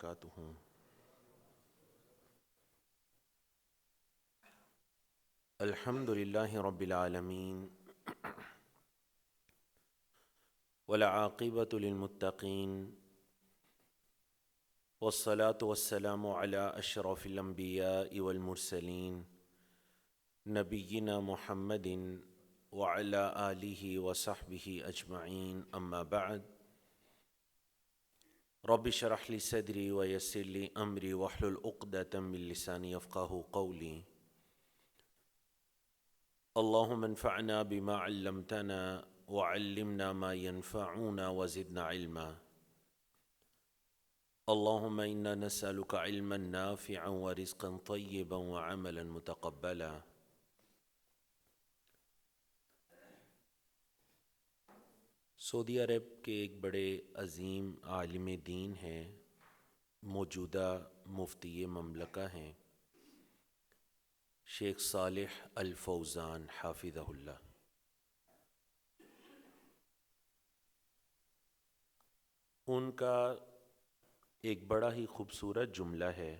وبرکاتہ۔ الحمد للہ رب العالمین والعاقبۃ للمتقین والصلاة والسلام علی اشرف الانبیاء والمرسلین نبینا محمد وعلی آلہ وصحبہ اجمعین، اما بعد۔ رب اشرح لی صدری ویسر لی امری واحلل عقدۃ من لسانی یفقہوا قولی۔ اللہم انفعنا بما علمتنا وعلمنا ما ينفعنا وزدنا علما۔ اللہم انا نسألک علما نافعا ورزقا طیبا وعملا متقبلا۔ سعودی عرب کے ایک بڑے عظیم عالم دین ہیں، موجودہ مفتی مملکہ ہیں، شیخ صالح الفوزان حافظہ اللہ۔ ان کا ایک بڑا ہی خوبصورت جملہ ہے،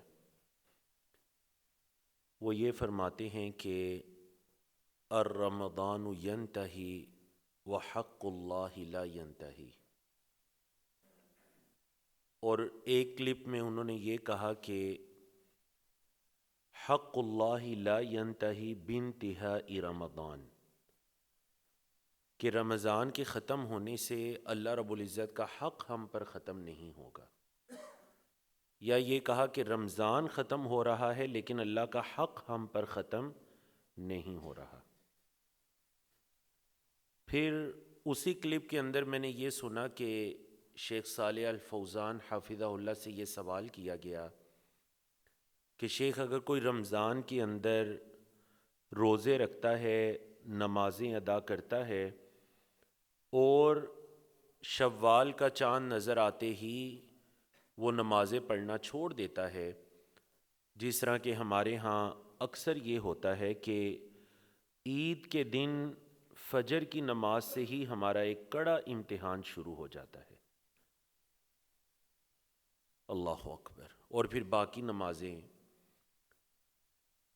وہ یہ فرماتے ہیں کہ الرمضان ینتہی وحق اللہ لا ینتہی۔ اور ایک کلپ میں انہوں نے یہ کہا کہ حق اللہ لا ینتہی بانتہاء رمضان، کہ رمضان کے ختم ہونے سے اللہ رب العزت کا حق ہم پر ختم نہیں ہوگا، یا یہ کہا کہ رمضان ختم ہو رہا ہے لیکن اللہ کا حق ہم پر ختم نہیں ہو رہا۔ پھر اسی کلپ کے اندر میں نے یہ سنا کہ شیخ صالح الفوزان حافظہ اللہ سے یہ سوال کیا گیا کہ شیخ، اگر کوئی رمضان کے اندر روزے رکھتا ہے، نمازیں ادا کرتا ہے، اور شوال کا چاند نظر آتے ہی وہ نمازیں پڑھنا چھوڑ دیتا ہے، جس طرح کہ ہمارے ہاں اکثر یہ ہوتا ہے کہ عید کے دن فجر کی نماز سے ہی ہمارا ایک کڑا امتحان شروع ہو جاتا ہے، اللہ اکبر، اور پھر باقی نمازیں۔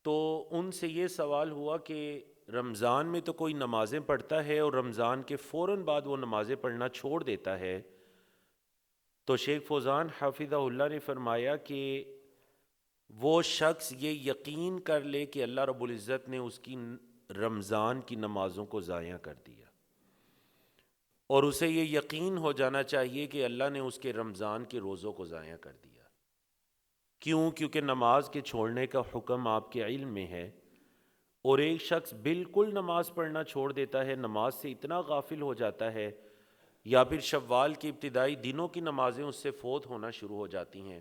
تو ان سے یہ سوال ہوا کہ رمضان میں تو کوئی نمازیں پڑھتا ہے اور رمضان کے فوراً بعد وہ نمازیں پڑھنا چھوڑ دیتا ہے، تو شیخ فوزان حافظہ اللہ نے فرمایا کہ وہ شخص یہ یقین کر لے کہ اللہ رب العزت نے اس کی رمضان کی نمازوں کو ضائع کر دیا، اور اسے یہ یقین ہو جانا چاہیے کہ اللہ نے اس کے رمضان کے روزوں کو ضائع کر دیا۔ کیوں؟ کیونکہ نماز کے چھوڑنے کا حکم آپ کے علم میں ہے، اور ایک شخص بالکل نماز پڑھنا چھوڑ دیتا ہے، نماز سے اتنا غافل ہو جاتا ہے، یا پھر شوال کے ابتدائی دنوں کی نمازیں اس سے فوت ہونا شروع ہو جاتی ہیں،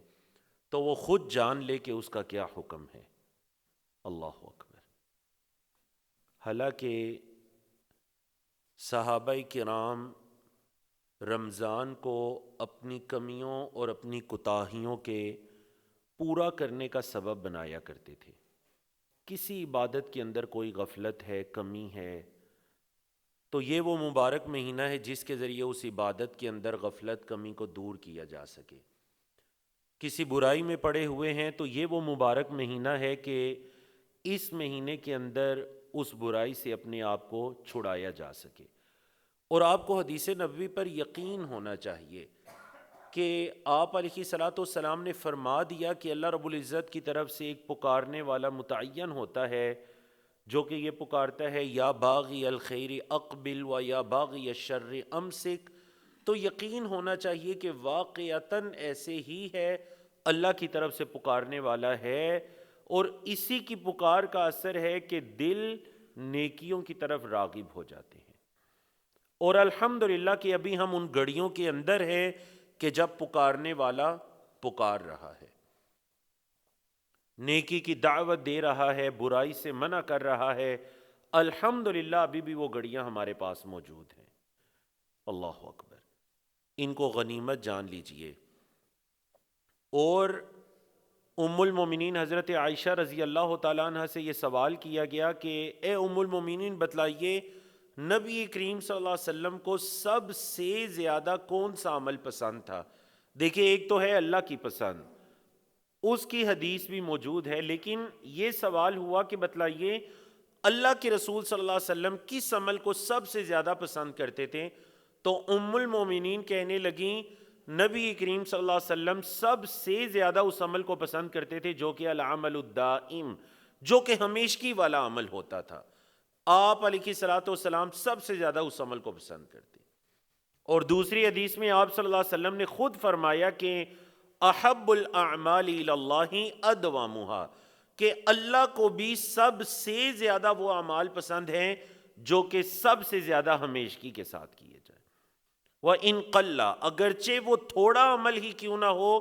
تو وہ خود جان لے کہ اس کا کیا حکم ہے، اللہ اکبر۔ حالانکہ صحابہ کرام رمضان کو اپنی کمیوں اور اپنی کوتاہیوں کے پورا کرنے کا سبب بنایا کرتے تھے۔ کسی عبادت کے اندر کوئی غفلت ہے، کمی ہے، تو یہ وہ مبارک مہینہ ہے جس کے ذریعے اس عبادت کے اندر غفلت، کمی کو دور کیا جا سکے۔ کسی برائی میں پڑے ہوئے ہیں تو یہ وہ مبارک مہینہ ہے کہ اس مہینے کے اندر اس برائی سے اپنے آپ کو چھڑایا جا سکے۔ اور آپ کو حدیث نبوی پر یقین ہونا چاہیے کہ آپ علیہ الصلوۃ والسلام نے فرما دیا کہ اللہ رب العزت کی طرف سے ایک پکارنے والا متعین ہوتا ہے، جو کہ یہ پکارتا ہے یا باغی الخیر اقبل و یا باغی الشر امسک۔ تو یقین ہونا چاہیے کہ واقعتاً ایسے ہی ہے، اللہ کی طرف سے پکارنے والا ہے، اور اسی کی پکار کا اثر ہے کہ دل نیکیوں کی طرف راغب ہو جاتے ہیں۔ اور الحمدللہ کہ ابھی ہم ان گھڑیوں کے اندر ہیں کہ جب پکارنے والا پکار رہا ہے، نیکی کی دعوت دے رہا ہے، برائی سے منع کر رہا ہے، الحمدللہ ابھی بھی وہ گھڑیاں ہمارے پاس موجود ہیں، اللہ اکبر۔ ان کو غنیمت جان لیجئے۔ اور ام المومنین حضرت عائشہ رضی اللہ تعالیٰ عنہ سے یہ سوال کیا گیا کہ اے ام المومنین بتلائیے، نبی کریم صلی اللہ علیہ وسلم کو سب سے زیادہ کون سا عمل پسند تھا؟ دیکھیں، ایک تو ہے اللہ کی پسند، اس کی حدیث بھی موجود ہے، لیکن یہ سوال ہوا کہ بتلائیے اللہ کے رسول صلی اللہ علیہ وسلم کس عمل کو سب سے زیادہ پسند کرتے تھے؟ تو ام المومنین کہنے لگیں نبی کریم صلی اللہ علیہ وسلم سب سے زیادہ اس عمل کو پسند کرتے تھے جو کہ العمل الدائم، جو کہ ہمیشگی والا عمل ہوتا تھا۔ آپ علیہ الصلوۃ والسلام سب سے زیادہ اس عمل کو پسند کرتے۔ اور دوسری حدیث میں آپ صلی اللہ علیہ وسلم نے خود فرمایا کہ احب الاعمال الی اللہ ادومھا، کہ اللہ کو بھی سب سے زیادہ وہ اعمال پسند ہیں جو کہ سب سے زیادہ ہمیشگی کے ساتھ کیے جائیں۔ وَإِن قَلَّ، اگرچہ وہ تھوڑا عمل ہی کیوں نہ ہو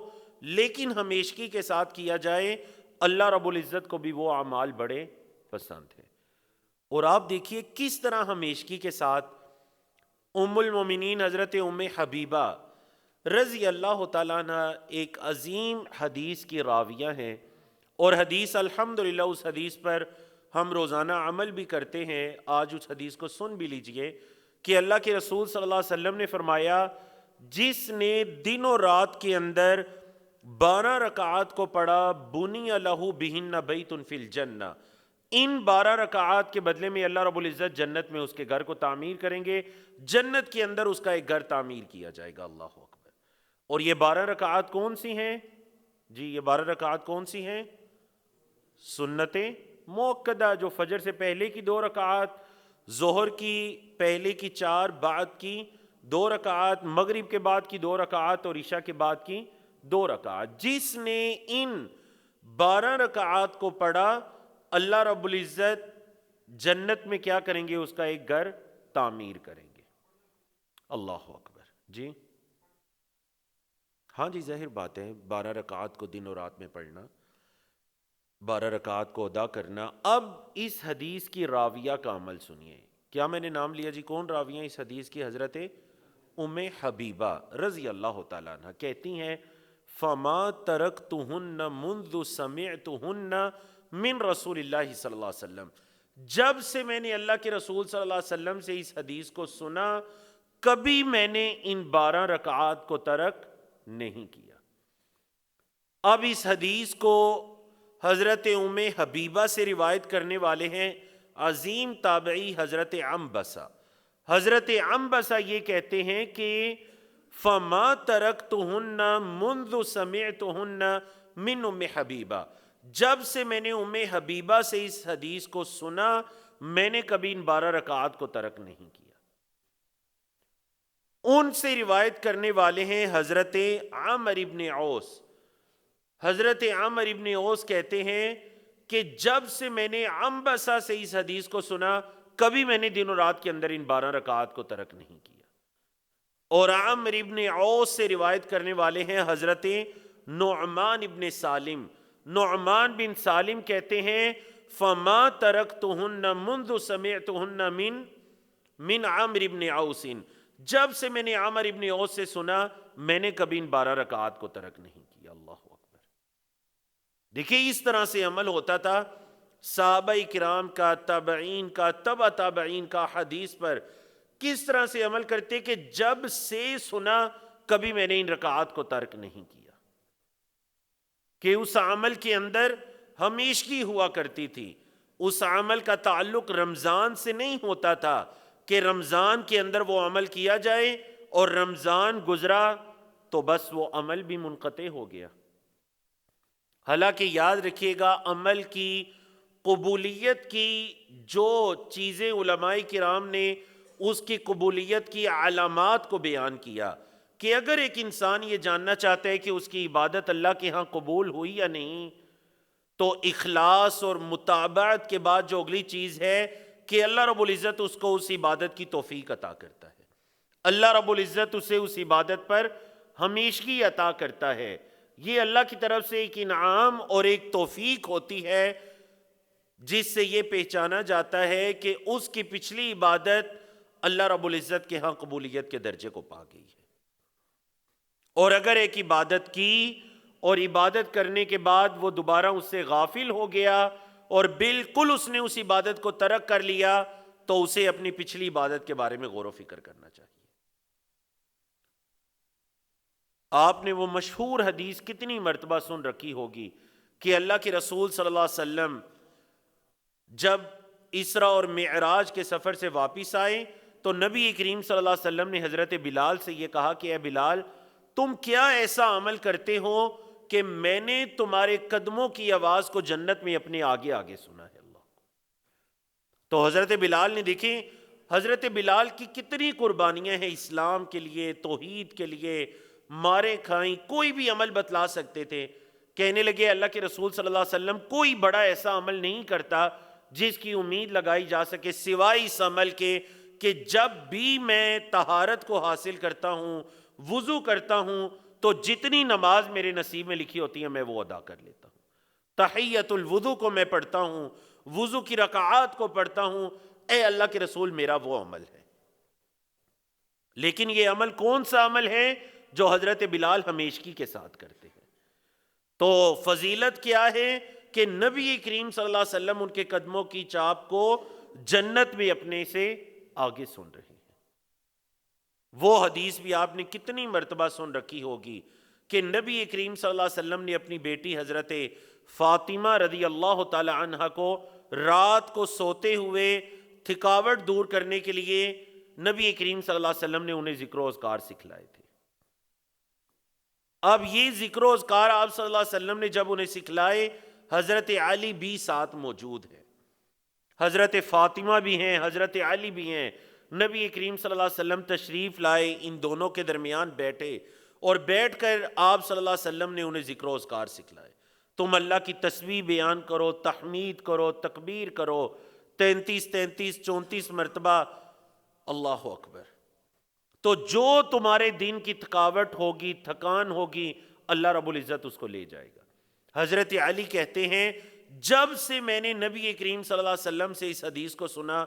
لیکن ہمیشگی کے ساتھ کیا جائے، اللہ رب العزت کو بھی وہ اعمال بڑے پسند ہیں۔ اور آپ دیکھیے کس طرح ہمیشگی کے ساتھ ام المومنین حضرت ام حبیبہ رضی اللہ تعالیٰ عنہ ایک عظیم حدیث کی راویہ ہیں، اور حدیث الحمدللہ اس حدیث پر ہم روزانہ عمل بھی کرتے ہیں۔ آج اس حدیث کو سن بھی لیجئے کہ اللہ کے رسول صلی اللہ علیہ وسلم نے فرمایا جس نے دن و رات کے اندر 12 رکعات کو پڑھا بنی لہ بہن بیت فی الجنہ، ان 12 رکعات کے بدلے میں اللہ رب العزت جنت میں اس کے گھر کو تعمیر کریں گے، جنت کے اندر اس کا ایک گھر تعمیر کیا جائے گا۔ اللہ اکبر۔ اور یہ 12 رکعات کون سی ہیں؟ جی یہ 12 رکعات کون سی ہیں؟ سنت موقدہ، جو فجر سے پہلے کی 2 رکعات، ظہر کی پہلے کی 4، بعد کی 2 رکعات، مغرب کے بعد کی 2 رکعات اور عشاء کے بعد کی 2 رکعات۔ جس نے ان 12 رکعات کو پڑھا اللہ رب العزت جنت میں کیا کریں گے؟ اس کا ایک گھر تعمیر کریں گے۔ اللہ اکبر۔ جی ہاں جی ظاہر بات ہے، 12 رکعات کو دن و رات میں پڑھنا، 12 رکعات کو ادا کرنا۔ اب اس حدیث کی راویہ کا عمل سنیے۔ کیا میں نے نام لیا جی؟ کون راویہ اس حدیث کی؟ حضرت ام حبیبہ رضی اللہ تعالیٰ عنہ کہتی ہیں فما ترکتہن منذ سمعتہن من رسول اللہ صلی اللہ علیہ وسلم، جب سے میں نے اللہ کے رسول صلی اللہ علیہ وسلم سے اس حدیث کو سنا کبھی میں نے ان 12 رکعات کو ترک نہیں کیا۔ اب اس حدیث کو حضرت ام حبیبہ سے روایت کرنے والے ہیں عظیم تابعی حضرت عنبسہ۔ حضرت عنبسہ یہ کہتے ہیں کہ فما ترکتہن منذ سمعتہن من ام حبیبہ، جب سے میں نے ام حبیبہ سے اس حدیث کو سنا میں نے کبھی ان 12 رکعات کو ترک نہیں کیا۔ ان سے روایت کرنے والے ہیں حضرت عامر ابن عوس۔ حضرت عامر ابن عوس کہتے ہیں کہ جب سے میں نے عنبسہ سے اس حدیث کو سنا کبھی میں نے دن و رات کے اندر ان 12 رکعات کو ترک نہیں کیا۔ اور عامر ابن عوس سے روایت کرنے والے ہیں حضرت نعمان ابن سالم۔ نعمان بن سالم کہتے ہیں فما ترکتہن منذ سمعتہن من عامر ابن عوس، جب سے میں نے عامر ابن عوس سے سنا میں نے کبھی ان 12 رکعات کو ترک نہیں کیا۔ اللہ اکبر۔ دیکھیں اس طرح سے عمل ہوتا تھا صحابہ کرام کا، تابعین کا، تبع تابعین کا، حدیث پر کس طرح سے عمل کرتے کہ جب سے سنا کبھی میں نے ان رکعات کو ترک نہیں کیا، کہ اس عمل کے اندر ہمیشگی ہوا کرتی تھی۔ اس عمل کا تعلق رمضان سے نہیں ہوتا تھا کہ رمضان کے اندر وہ عمل کیا جائے اور رمضان گزرا تو بس وہ عمل بھی منقطع ہو گیا۔ حالانکہ یاد رکھیے گا عمل کی قبولیت کی جو چیزیں علماء کرام نے اس کی قبولیت کی علامات کو بیان کیا کہ اگر ایک انسان یہ جاننا چاہتا ہے کہ اس کی عبادت اللہ کے ہاں قبول ہوئی یا نہیں تو اخلاص اور متابعت کے بعد جو اگلی چیز ہے کہ اللہ رب العزت اس کو اس عبادت کی توفیق عطا کرتا ہے، اللہ رب العزت اسے اس عبادت پر ہمیشگی عطا کرتا ہے۔ یہ اللہ کی طرف سے ایک انعام اور ایک توفیق ہوتی ہے جس سے یہ پہچانا جاتا ہے کہ اس کی پچھلی عبادت اللہ رب العزت کے ہاں قبولیت کے درجے کو پا گئی ہے۔ اور اگر ایک عبادت کی اور عبادت کرنے کے بعد وہ دوبارہ اس سے غافل ہو گیا اور بالکل اس نے اس عبادت کو ترک کر لیا تو اسے اپنی پچھلی عبادت کے بارے میں غور و فکر کرنا چاہیے۔ آپ نے وہ مشہور حدیث کتنی مرتبہ سن رکھی ہوگی کہ اللہ کے رسول صلی اللہ علیہ وسلم جب اسراء اور معراج کے سفر سے واپس آئے تو نبی کریم صلی اللہ علیہ وسلم نے حضرت بلال سے یہ کہا کہ اے بلال، تم کیا ایسا عمل کرتے ہو کہ میں نے تمہارے قدموں کی آواز کو جنت میں اپنے آگے آگے سنا ہے؟ اللہ کو تو حضرت بلال نے دیکھیں، حضرت بلال کی کتنی قربانیاں ہیں اسلام کے لیے، توحید کے لیے، مارے کھائیں، کوئی بھی عمل بتلا سکتے تھے۔ کہنے لگے اللہ کے رسول صلی اللہ علیہ وسلم کوئی بڑا ایسا عمل نہیں کرتا جس کی امید لگائی جا سکے سوائے اس عمل کے کہ جب بھی میں طہارت کو حاصل کرتا ہوں، وضو کرتا ہوں، تو جتنی نماز میرے نصیب میں لکھی ہوتی ہے میں وہ ادا کر لیتا ہوں۔ تحیت الوضو کو میں پڑھتا ہوں، وضو کی رکعات کو پڑھتا ہوں۔ اے اللہ کے رسول، میرا وہ عمل ہے۔ لیکن یہ عمل کون سا عمل ہے جو حضرت بلال ہمیشگی کے ساتھ کرتے ہیں؟ تو فضیلت کیا ہے کہ نبی کریم صلی اللہ علیہ وسلم ان کے قدموں کی چاپ کو جنت میں اپنے سے آگے سن رہے ہیں۔ وہ حدیث بھی آپ نے کتنی مرتبہ سن رکھی ہوگی کہ نبی کریم صلی اللہ علیہ وسلم نے اپنی بیٹی حضرت فاطمہ رضی اللہ تعالی عنہ کو رات کو سوتے ہوئے تھکاوٹ دور کرنے کے لیے نبی کریم صلی اللہ علیہ وسلم نے انہیں ذکر و اذکار سکھلائے تھے۔ اب یہ ذکر و اذکار آپ صلی اللہ علیہ وسلم نے جب انہیں سکھلائے، حضرت علی بھی ساتھ موجود ہے، حضرت فاطمہ بھی ہیں، حضرت علی بھی ہیں۔ نبی کریم صلی اللہ علیہ وسلم تشریف لائے، ان دونوں کے درمیان بیٹھے اور بیٹھ کر آپ صلی اللہ علیہ وسلم نے انہیں ذکر و اذکار سکھلائے۔ تم اللہ کی تسبیح بیان کرو، تحمید کرو، تکبیر کرو، 33 34 مرتبہ اللہ اکبر۔ تو جو تمہارے دن کی تھکاوٹ ہوگی، تھکان ہوگی، اللہ رب العزت اس کو لے جائے گا۔ حضرت علی کہتے ہیں جب سے میں نے نبی کریم صلی اللہ علیہ وسلم سے اس حدیث کو سنا،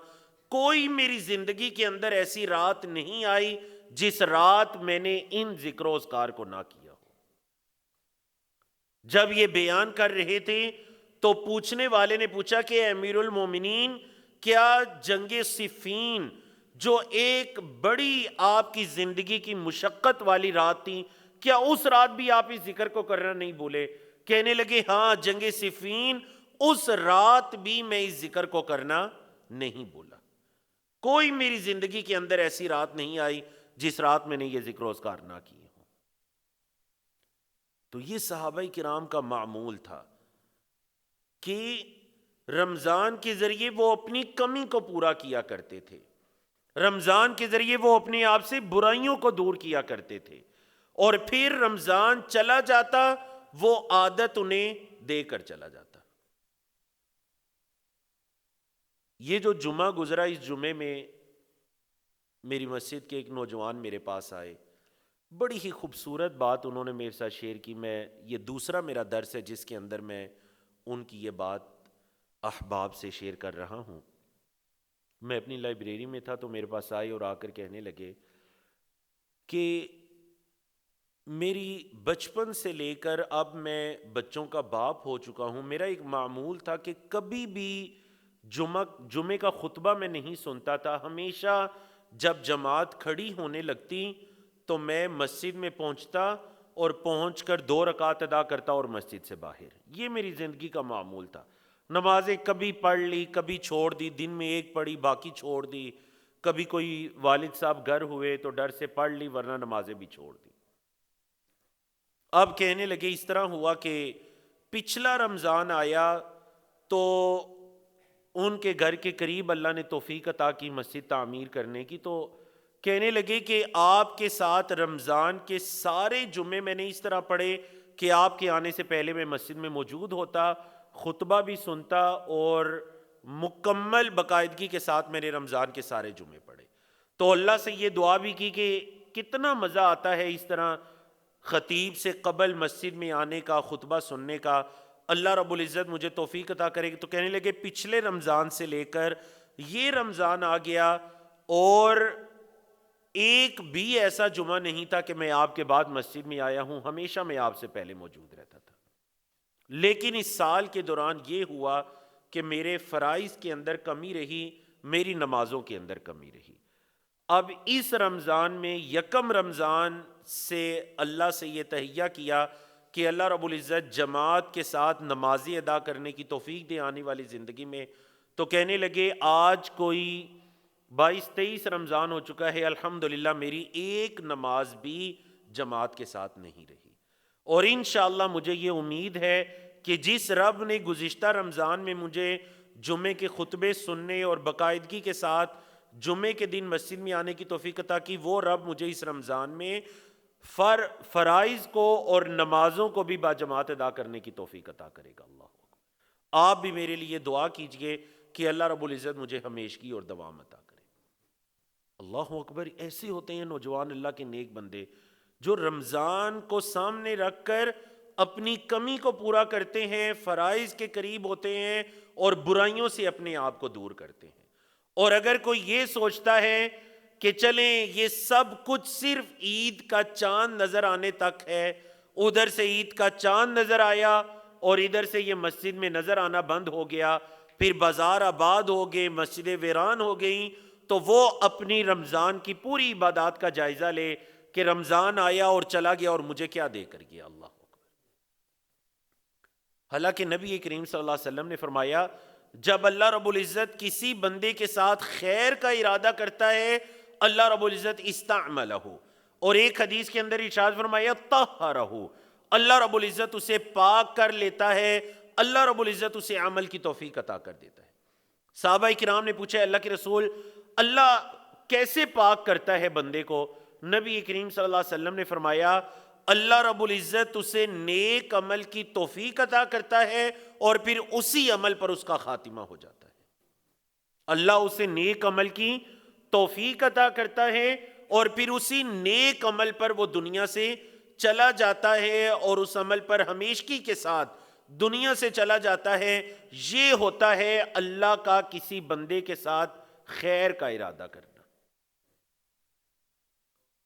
کوئی میری زندگی کے اندر ایسی رات نہیں آئی جس رات میں نے ان ذکر و اذکار کو نہ کیا ہو۔ جب یہ بیان کر رہے تھے تو پوچھنے والے نے پوچھا کہ امیر المومنین، کیا جنگ صفین جو ایک بڑی آپ کی زندگی کی مشقت والی رات تھی، کیا اس رات بھی آپ اس ذکر کو کرنا نہیں بھولے؟ کہنے لگے ہاں، جنگ صفین اس رات بھی میں اس ذکر کو کرنا نہیں بھولا۔ کوئی میری زندگی کے اندر ایسی رات نہیں آئی جس رات میں نے یہ ذکر و اذکار نہ کیے ہوں۔ تو یہ صحابہ کرام کا معمول تھا کہ رمضان کے ذریعے وہ اپنی کمی کو پورا کیا کرتے تھے، رمضان کے ذریعے وہ اپنے آپ سے برائیوں کو دور کیا کرتے تھے، اور پھر رمضان چلا جاتا وہ عادت انہیں دے کر چلا جاتا۔ یہ جو جمعہ گزرا، اس جمعے میں میری مسجد کے ایک نوجوان میرے پاس آئے، بڑی ہی خوبصورت بات انہوں نے میرے ساتھ شیئر کی۔ میں یہ دوسرا میرا درس ہے جس کے اندر میں ان کی یہ بات احباب سے شیئر کر رہا ہوں۔ میں اپنی لائبریری میں تھا تو میرے پاس آئے اور آ کر کہنے لگے کہ میری بچپن سے لے کر اب میں بچوں کا باپ ہو چکا ہوں، میرا ایک معمول تھا کہ کبھی بھی جمعے کا خطبہ میں نہیں سنتا تھا، ہمیشہ جب جماعت کھڑی ہونے لگتی تو میں مسجد میں پہنچتا اور پہنچ کر 2 رکعت ادا کرتا اور مسجد سے باہر۔ یہ میری زندگی کا معمول تھا۔ نمازیں کبھی پڑھ لی، کبھی چھوڑ دی، دن میں ایک پڑھی باقی چھوڑ دی، کبھی کوئی والد صاحب گھر ہوئے تو ڈر سے پڑھ لی ورنہ نمازیں بھی چھوڑ دی۔ اب کہنے لگے اس طرح ہوا کہ پچھلا رمضان آیا تو ان کے گھر کے قریب اللہ نے توفیق عطا کی مسجد تعمیر کرنے کی، تو کہنے لگے کہ آپ کے ساتھ رمضان کے سارے جمعے میں نے اس طرح پڑھے کہ آپ کے آنے سے پہلے میں مسجد میں موجود ہوتا، خطبہ بھی سنتا اور مکمل باقاعدگی کے ساتھ میں نے رمضان کے سارے جمعے پڑھے۔ تو اللہ سے یہ دعا بھی کی کہ کتنا مزہ آتا ہے اس طرح خطیب سے قبل مسجد میں آنے کا، خطبہ سننے کا، اللہ رب العزت مجھے توفیق عطا کرے گی۔ تو کہنے لگے پچھلے رمضان سے لے کر یہ رمضان آ گیا اور ایک بھی ایسا جمعہ نہیں تھا کہ میں آپ کے بعد مسجد میں آیا ہوں، ہمیشہ میں آپ سے پہلے موجود رہتا تھا۔ لیکن اس سال کے دوران یہ ہوا کہ میرے فرائض کے اندر کمی رہی، میری نمازوں کے اندر کمی رہی۔ اب اس رمضان میں یکم رمضان سے اللہ سے یہ تہیہ کیا کہ اللہ رب العزت جماعت کے ساتھ نمازیں ادا کرنے کی توفیق دے آنے والی زندگی میں، تو کہنے لگے آج کوئی 22-23 رمضان ہو چکا ہے، الحمدللہ میری ایک نماز بھی جماعت کے ساتھ نہیں رہی، اور انشاءاللہ مجھے یہ امید ہے کہ جس رب نے گزشتہ رمضان میں مجھے جمعے کے خطبے سننے اور باقاعدگی کے ساتھ جمعے کے دن مسجد میں آنے کی توفیق عطا کی، وہ رب مجھے اس رمضان میں فرائض کو اور نمازوں کو بھی باجماعت ادا کرنے کی توفیق عطا کرے گا۔ اللہ اکبر۔ آپ بھی میرے لیے دعا کیجئے کہ اللہ رب العزت مجھے ہمیشگی اور دوام عطا کرے۔ اللہ اکبر۔ ایسے ہوتے ہیں نوجوان اللہ کے نیک بندے جو رمضان کو سامنے رکھ کر اپنی کمی کو پورا کرتے ہیں، فرائض کے قریب ہوتے ہیں اور برائیوں سے اپنے آپ کو دور کرتے ہیں۔ اور اگر کوئی یہ سوچتا ہے کہ چلیں یہ سب کچھ صرف عید کا چاند نظر آنے تک ہے، ادھر سے عید کا چاند نظر آیا اور ادھر سے یہ مسجد میں نظر آنا بند ہو گیا، پھر بازار آباد ہو گئے، مسجدیں ویران ہو گئیں، تو وہ اپنی رمضان کی پوری عبادات کا جائزہ لے کہ رمضان آیا اور چلا گیا اور مجھے کیا دے کر گیا۔ اللہ اکبر۔ حالانکہ نبی کریم صلی اللہ علیہ وسلم نے فرمایا جب اللہ رب العزت کسی بندے کے ساتھ خیر کا ارادہ کرتا ہے اللہ رب العزت استعملہ، اور ایک حدیث کے اندر ارشاد فرمایا طہرہ، اللہ رب العزت اسے پاک کر لیتا ہے، اللہ رب العزت اسے عمل کی توفیق عطا کر دیتا ہے۔ صحابہ کرام نے پوچھا اللہ کے رسول اللہ کیسے پاک کرتا ہے بندے کو؟ نبی کریم صلی اللہ علیہ وسلم نے فرمایا اللہ رب العزت اسے نیک عمل کی توفیق عطا کرتا ہے اور پھر اسی عمل پر اس کا خاتمہ ہو جاتا ہے۔ اللہ اسے نیک عمل کی توفیق عطا کرتا ہے اور پھر اسی نیک عمل پر وہ دنیا سے چلا جاتا ہے اور اس عمل پر ہمیشگی کے ساتھ دنیا سے چلا جاتا ہے۔ یہ ہوتا ہے اللہ کا کسی بندے کے ساتھ خیر کا ارادہ کرنا۔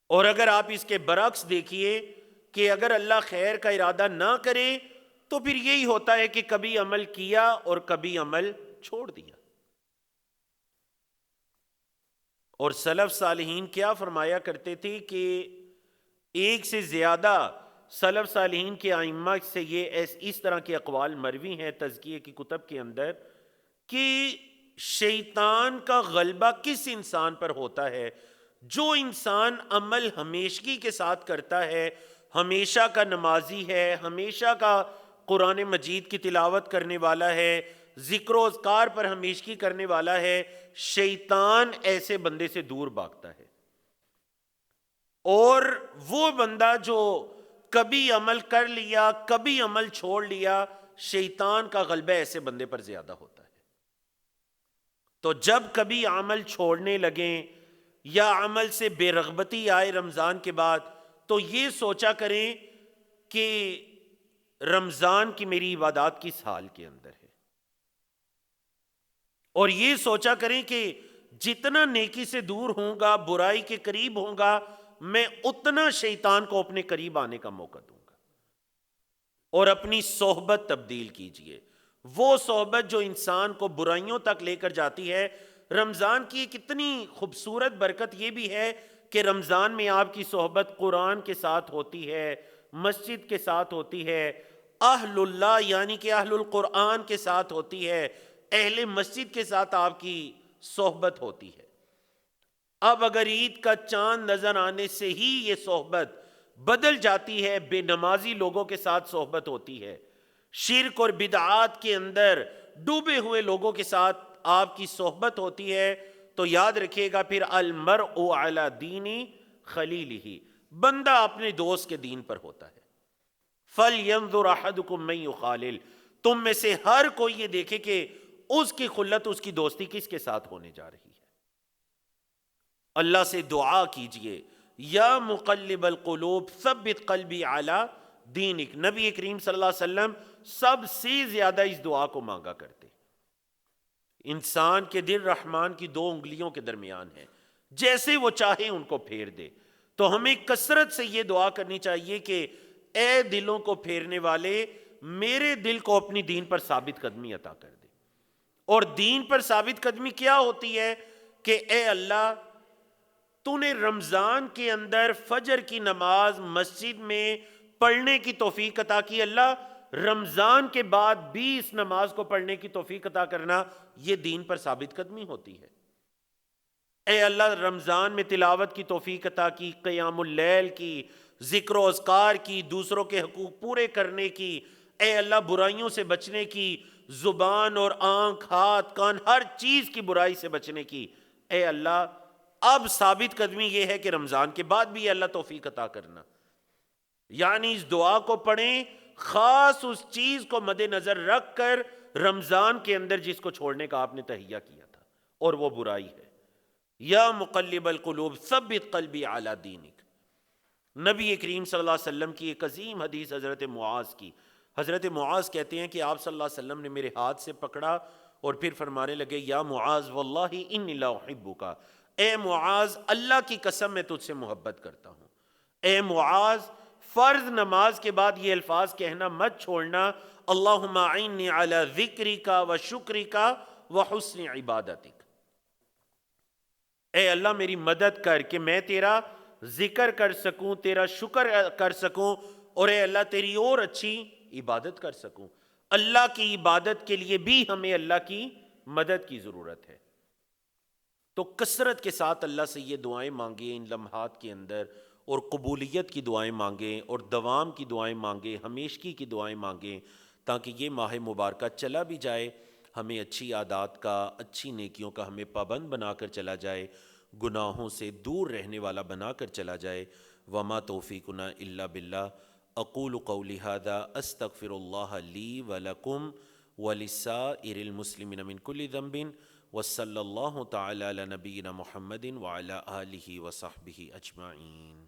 اور اگر آپ اس کے برعکس دیکھیے کہ اگر اللہ خیر کا ارادہ نہ کرے تو پھر یہی ہوتا ہے کہ کبھی عمل کیا اور کبھی عمل چھوڑ دیا۔ اور سلف صالحین کیا فرمایا کرتے تھے کہ ایک سے زیادہ سلف صالحین کے ائمہ سے یہ اس طرح کے اقوال مروی ہیں تزکیے کی کتب کے اندر کہ شیطان کا غلبہ کس انسان پر ہوتا ہے؟ جو انسان عمل ہمیشگی کے ساتھ کرتا ہے، ہمیشہ کا نمازی ہے، ہمیشہ کا قرآن مجید کی تلاوت کرنے والا ہے، ذکر و اذکار پر ہمیشگی کرنے والا ہے، شیطان ایسے بندے سے دور بھاگتا ہے۔ اور وہ بندہ جو کبھی عمل کر لیا کبھی عمل چھوڑ لیا، شیطان کا غلبہ ایسے بندے پر زیادہ ہوتا ہے۔ تو جب کبھی عمل چھوڑنے لگیں یا عمل سے بے رغبتی آئے رمضان کے بعد تو یہ سوچا کریں کہ رمضان کی میری عبادات کس حال کے اندر ہے، اور یہ سوچا کریں کہ جتنا نیکی سے دور ہوں گا، برائی کے قریب ہوں گا، میں اتنا شیطان کو اپنے قریب آنے کا موقع دوں گا۔ اور اپنی صحبت تبدیل کیجئے، وہ صحبت جو انسان کو برائیوں تک لے کر جاتی ہے۔ رمضان کی ایک اتنی خوبصورت برکت یہ بھی ہے کہ رمضان میں آپ کی صحبت قرآن کے ساتھ ہوتی ہے، مسجد کے ساتھ ہوتی ہے، اہل اللہ یعنی کہ اہل القرآن کے ساتھ ہوتی ہے، اہل مسجد کے ساتھ آپ کی صحبت ہوتی ہے۔ اب اگر عید کا چاند نظر آنے سے ہی یہ صحبت بدل جاتی ہے، بے نمازی لوگوں کے ساتھ صحبت ہوتی ہے، شرک اور بدعات کے اندر ڈوبے ہوئے لوگوں کے ساتھ آپ کی صحبت ہوتی ہے، تو یاد رکھیے گا پھر المرء علی دین خلیلہ، بندہ اپنے دوست کے دین پر ہوتا ہے۔ فَلْيَنظُرْ أَحَدُكُمْ مَن يُخَالِلُ، تم میں سے ہر کوئی یہ دیکھے کہ اس کی خلت، اس کی دوستی کس کے ساتھ ہونے جا رہی ہے۔ اللہ سے دعا کیجئے یا مقلب القلوب ثبت قلبی علی دینک۔ نبی کریم صلی اللہ علیہ وسلم سب سے زیادہ اس دعا کو مانگا کرتے۔ انسان کے دل رحمان کی دو انگلیوں کے درمیان ہے، جیسے وہ چاہے ان کو پھیر دے۔ تو ہمیں کثرت سے یہ دعا کرنی چاہیے کہ اے دلوں کو پھیرنے والے، میرے دل کو اپنی دین پر ثابت قدمی عطا کر دے۔ اور دین پر ثابت قدمی کیا ہوتی ہے کہ اے اللہ تو نے رمضان کے اندر فجر کی نماز مسجد میں پڑھنے کی توفیق عطا کی، اللہ رمضان کے بعد بھی اس نماز کو پڑھنے کی توفیق عطا کرنا، یہ دین پر ثابت قدمی ہوتی ہے۔ اے اللہ رمضان میں تلاوت کی توفیق عطا کی، قیام اللیل کی، ذکر و اذکار کی، دوسروں کے حقوق پورے کرنے کی، اے اللہ برائیوں سے بچنے کی، زبان اور آنکھ، ہاتھ، کان، ہر چیز کی برائی سے بچنے کی۔ اے اللہ اب ثابت قدمی یہ ہے کہ رمضان کے بعد بھی اللہ توفیق عطا کرنا، یعنی اس دعا کو پڑھیں خاص اس چیز کو مد نظر رکھ کر رمضان کے اندر جس کو چھوڑنے کا آپ نے تہیہ کیا تھا، اور وہ برائی ہے۔ یا مقلب القلوب ثبت قلبی علی دینک۔ نبی کریم صلی اللہ علیہ وسلم کی ایک عظیم حدیث حضرت معاذ کی، حضرت معاذ کہتے ہیں کہ آپ صلی اللہ علیہ وسلم نے میرے ہاتھ سے پکڑا اور پھر فرمانے لگے یا معاذ واللہ انی لاحبک، اے معاذ اللہ کی قسم میں تجھ سے محبت کرتا ہوں۔ اے معاذ فرض نماز کے بعد یہ الفاظ کہنا مت چھوڑنا، اللہم اعنی علی ذکرک و شکرک و حسن عبادتک۔ اے اللہ میری مدد کر کہ میں تیرا ذکر کر سکوں، تیرا شکر کر سکوں، اور اے اللہ تیری اور اچھی عبادت کر سکوں۔ اللہ کی عبادت کے لیے بھی ہمیں اللہ کی مدد کی ضرورت ہے۔ تو کثرت کے ساتھ اللہ سے یہ دعائیں مانگیں ان لمحات کے اندر، اور قبولیت کی دعائیں مانگیں، اور دوام کی دعائیں مانگیں، ہمیشگی کی دعائیں مانگیں، تاکہ یہ ماہ مبارکہ چلا بھی جائے، ہمیں اچھی عادات کا، اچھی نیکیوں کا ہمیں پابند بنا کر چلا جائے، گناہوں سے دور رہنے والا بنا کر چلا جائے۔ وما توفیقنا الا باللہ۔ اقول قولی ھذا استغفر اللہ لی ولکم ولسائر المسلمین من کل ذنب، وصلی اللہ تعالی علی نبینا محمد وعلی آلہ وصحبہ اجمعین۔